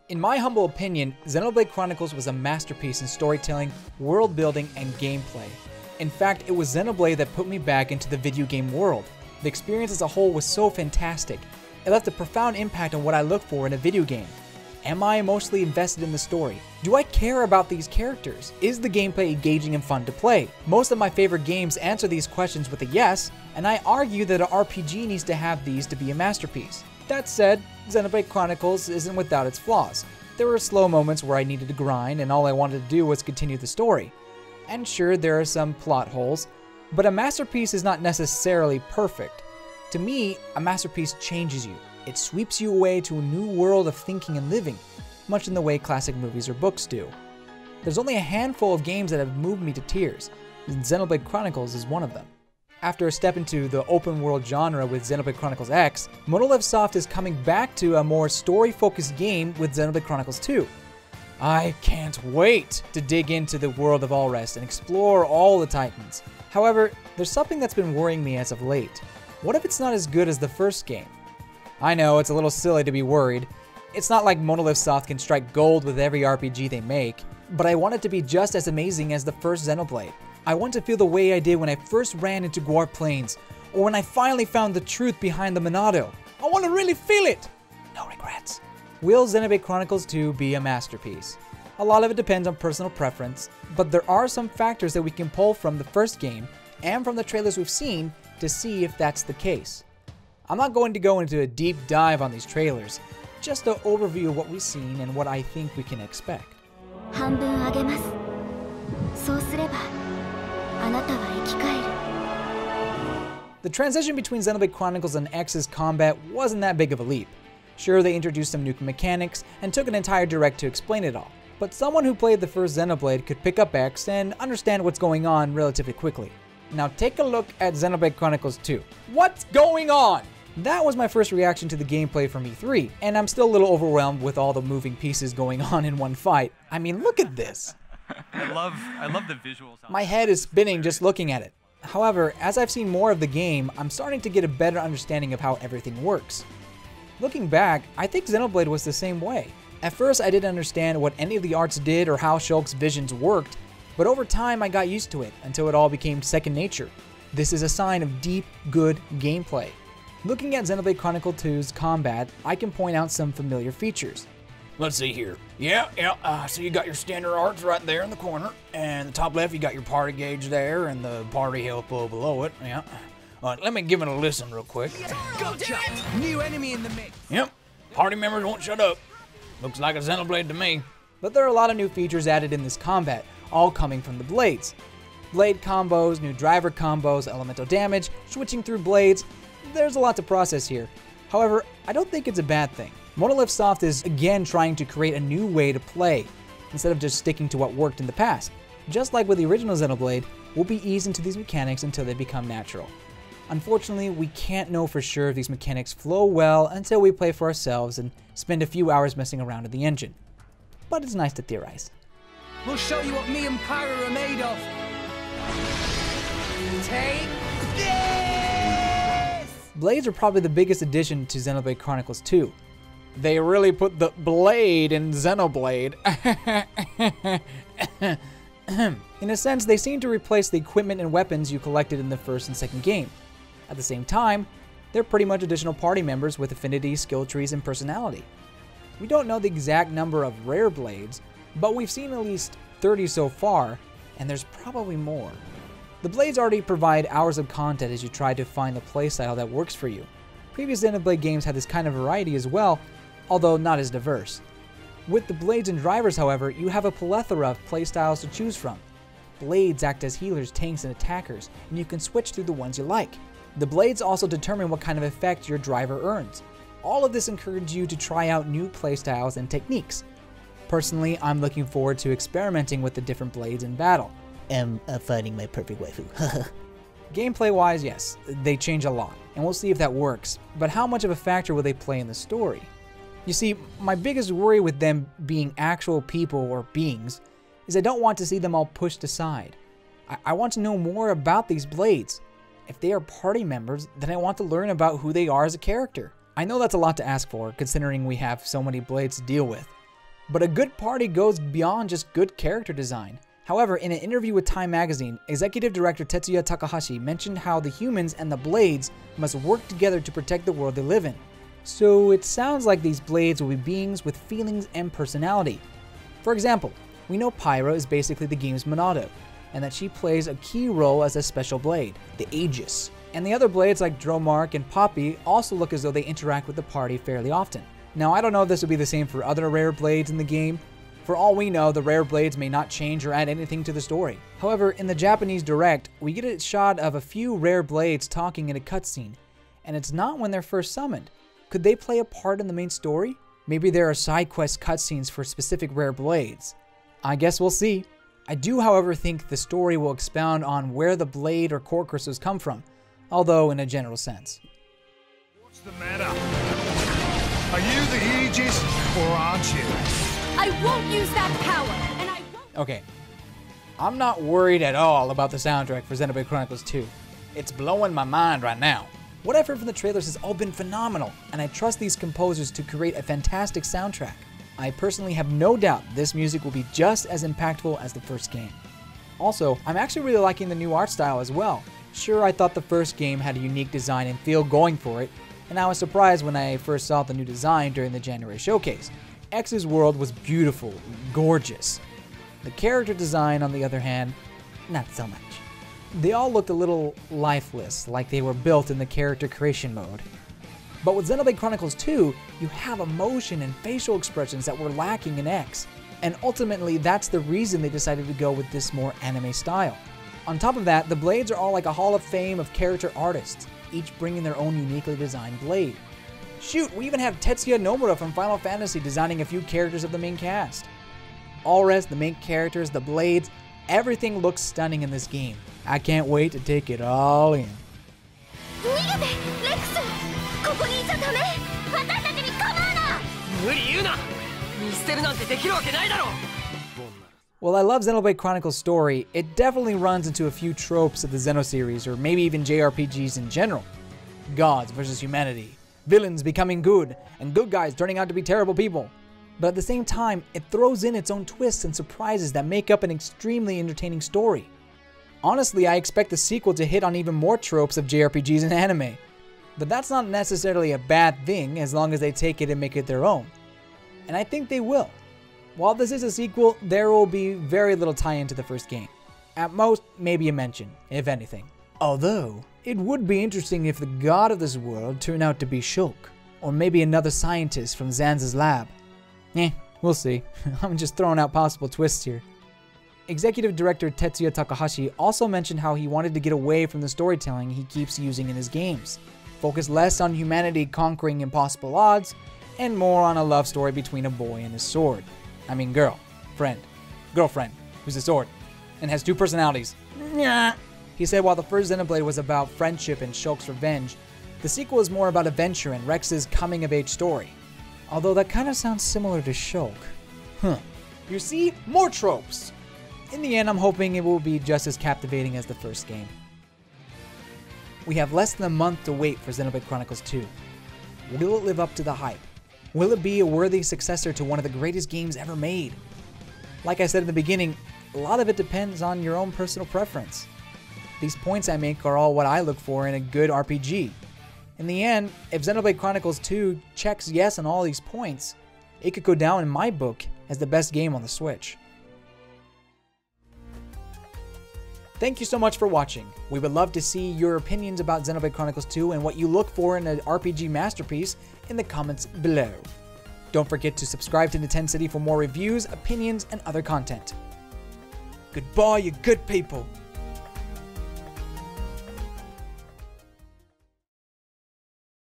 In my humble opinion, Xenoblade Chronicles was a masterpiece in storytelling, world building, and gameplay. In fact, it was Xenoblade that put me back into the video game world. The experience as a whole was so fantastic. It left a profound impact on what I look for in a video game. Am I emotionally invested in the story? Do I care about these characters? Is the gameplay engaging and fun to play? Most of my favorite games answer these questions with a yes, and I argue that an RPG needs to have these to be a masterpiece. That said, Xenoblade Chronicles isn't without its flaws. There were slow moments where I needed to grind and all I wanted to do was continue the story. And sure, there are some plot holes, but a masterpiece is not necessarily perfect. To me, a masterpiece changes you. It sweeps you away to a new world of thinking and living, much in the way classic movies or books do. There's only a handful of games that have moved me to tears, and Xenoblade Chronicles is one of them. After a step into the open world genre with Xenoblade Chronicles X, Monolith Soft is coming back to a more story-focused game with Xenoblade Chronicles 2. I can't wait to dig into the world of Allrest and explore all the Titans. However, there's something that's been worrying me as of late. What if it's not as good as the first game? I know, it's a little silly to be worried. It's not like Monolith Soft can strike gold with every RPG they make, but I want it to be just as amazing as the first Xenoblade. I want to feel the way I did when I first ran into Guar Plains, or when I finally found the truth behind the Monado. I want to really feel it! No regrets. Will Xenoblade Chronicles 2 be a masterpiece? A lot of it depends on personal preference, but there are some factors that we can pull from the first game and from the trailers we've seen to see if that's the case. I'm not going to go into a deep dive on these trailers, just an overview of what we've seen and what I think we can expect. The transition between Xenoblade Chronicles and X's combat wasn't that big of a leap. Sure, they introduced some new mechanics and took an entire direct to explain it all, but someone who played the first Xenoblade could pick up X and understand what's going on relatively quickly. Now take a look at Xenoblade Chronicles 2. What's going on? That was my first reaction to the gameplay from E3, and I'm still a little overwhelmed with all the moving pieces going on in one fight. I mean, look at this. I love the visuals. My head is spinning just looking at it. However, as I've seen more of the game, I'm starting to get a better understanding of how everything works. Looking back, I think Xenoblade was the same way. At first, I didn't understand what any of the arts did or how Shulk's visions worked, but over time I got used to it until it all became second nature. This is a sign of deep, good gameplay. Looking at Xenoblade Chronicles 2's combat, I can point out some familiar features. Let's see here. So you got your standard arts right there in the corner, and the top left you got your party gauge there, and the party health below it. Yeah. Let me give it a listen real quick. Gotcha! New enemy in the mix. Yep. Party members won't shut up. Looks like a Xenoblade to me. But there are a lot of new features added in this combat, all coming from the blades. Blade combos, new driver combos, elemental damage, switching through blades. There's a lot to process here. However, I don't think it's a bad thing. Monolith Soft is again trying to create a new way to play, instead of just sticking to what worked in the past. Just like with the original Xenoblade, we'll be eased into these mechanics until they become natural. Unfortunately, we can't know for sure if these mechanics flow well until we play for ourselves and spend a few hours messing around with the engine. But it's nice to theorize. We'll show you what me and Pyro are made of. Take this! Blades are probably the biggest addition to Xenoblade Chronicles 2. They really put the blade in Xenoblade. In a sense, they seem to replace the equipment and weapons you collected in the first and second game. At the same time, they're pretty much additional party members with affinities, skill trees, and personality. We don't know the exact number of rare blades, but we've seen at least 30 so far, and there's probably more. The blades already provide hours of content as you try to find a playstyle that works for you. Previous Xenoblade games had this kind of variety as well, although not as diverse. With the blades and drivers, however, you have a plethora of playstyles to choose from. Blades act as healers, tanks, and attackers, and you can switch through the ones you like. The blades also determine what kind of effect your driver earns. All of this encourages you to try out new playstyles and techniques. Personally, I'm looking forward to experimenting with the different blades in battle. And finding my perfect waifu. Gameplay-wise, yes, they change a lot, and we'll see if that works, but how much of a factor will they play in the story? You see, my biggest worry with them being actual people or beings is I don't want to see them all pushed aside. I want to know more about these blades. If they are party members, then I want to learn about who they are as a character. I know that's a lot to ask for, considering we have so many blades to deal with, But a good party goes beyond just good character design. However, in an interview with Time magazine, executive director Tetsuya Takahashi mentioned how the humans and the blades must work together to protect the world they live in. So it sounds like these blades will be beings with feelings and personality. For example, we know Pyra is basically the game's Monado, and that she plays a key role as a special blade, the Aegis. And the other blades like Dromark and Poppy also look as though they interact with the party fairly often. Now, I don't know if this will be the same for other rare blades in the game. For all we know, the rare blades may not change or add anything to the story. However, in the Japanese Direct, we get a shot of a few rare blades talking in a cutscene, and it's not when they're first summoned. Could they play a part in the main story? Maybe there are side quest cutscenes for specific rare blades. I guess we'll see. I do, however, think the story will expound on where the blade or core crystals come from, although in a general sense. What's the matter? Are you the Aegis, or aren't you? I won't use that power, and I won't... Okay, I'm not worried at all about the soundtrack for Xenoblade Chronicles 2. It's blowing my mind right now. What I've heard from the trailers has all been phenomenal, and I trust these composers to create a fantastic soundtrack. I personally have no doubt this music will be just as impactful as the first game. Also, I'm actually really liking the new art style as well. Sure, I thought the first game had a unique design and feel going for it, and I was surprised when I first saw the new design during the January showcase. X's world was beautiful, gorgeous. The character design, on the other hand, not so much. They all looked a little lifeless, like they were built in the character creation mode. But with Xenoblade Chronicles 2, you have emotion and facial expressions that were lacking in X, and ultimately that's the reason they decided to go with this more anime style. On top of that, the blades are all like a hall of fame of character artists, each bringing their own uniquely designed blade. Shoot, we even have Tetsuya Nomura from Final Fantasy designing a few characters of the main cast. All rest, the main characters, the blades, everything looks stunning in this game. I can't wait to take it all in. While I love Xenoblade Chronicles' story, it definitely runs into a few tropes of the Xeno series, or maybe even JRPGs in general. Gods versus humanity, villains becoming good, and good guys turning out to be terrible people. But at the same time, it throws in its own twists and surprises that make up an extremely entertaining story. Honestly, I expect the sequel to hit on even more tropes of JRPGs and anime. But that's not necessarily a bad thing as long as they take it and make it their own. And I think they will. While this is a sequel, there will be very little tie-in to the first game. At most, maybe a mention, if anything. Although, it would be interesting if the god of this world turned out to be Shulk, or maybe another scientist from Zanza's lab. We'll see. I'm just throwing out possible twists here. Executive director Tetsuya Takahashi also mentioned how he wanted to get away from the storytelling he keeps using in his games. Focus less on humanity conquering impossible odds, and more on a love story between a boy and his sword. I mean girlfriend, who's a sword, and has two personalities. He said while the first Xenoblade was about friendship and Shulk's revenge, the sequel is more about adventure and Rex's coming-of-age story. Although that kind of sounds similar to Shulk. You see? More tropes! In the end, I'm hoping it will be just as captivating as the first game. We have less than a month to wait for Xenoblade Chronicles 2. Will it live up to the hype? Will it be a worthy successor to one of the greatest games ever made? Like I said in the beginning, a lot of it depends on your own personal preference. These points I make are all what I look for in a good RPG. In the end, if Xenoblade Chronicles 2 checks yes on all these points, it could go down in my book as the best game on the Switch. Thank you so much for watching. We would love to see your opinions about Xenoblade Chronicles 2 and what you look for in an RPG masterpiece in the comments below. Don't forget to subscribe to NintenCity for more reviews, opinions, and other content. Goodbye, you good people!